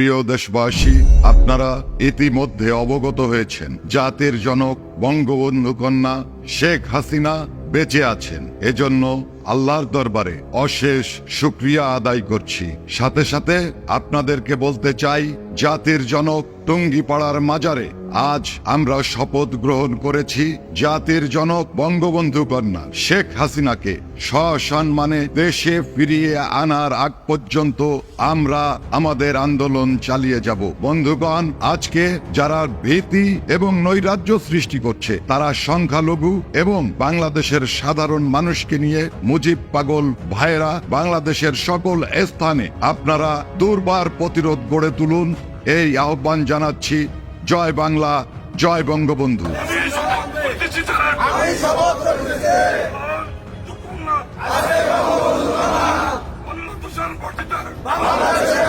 প্রিয় দেশবাসী, আপনারা ইতিমধ্যে অবগত হয়েছেন জাতির জনক বঙ্গবন্ধু কন্যা শেখ হাসিনা বেঁচে আছেন। এজন্য আল্লাহর দরবারে অশেষ শুকরিয়া আদায় করছি। সাথে সাথে আপনাদেরকে বলতে চাই, জাতির জনক টুঙ্গিপাড়ার মাজারে আজ আমরা শপথ গ্রহণ করেছি জাতির জনক বঙ্গবন্ধু কন্যা শেখ হাসিনাকে সসম্মানে দেশে ফিরিয়ে আনার আগ পর্যন্ত আমরা আমাদের আন্দোলন চালিয়ে যাব। বন্ধুগণ, আজকে যারা ভীতি এবং নৈরাজ্য সৃষ্টি করছে তারা সংখ্যালঘু এবং বাংলাদেশের সাধারণ মানুষকে নিয়ে মুজিব পাগল ভাইরা বাংলাদেশের সকল স্থানে আপনারা দুর্বার প্রতিরোধ গড়ে তুলুন। এই আহ্বান জানাচ্ছি। জয় বাংলা, জয় বঙ্গবন্ধু। বাংলাদেশে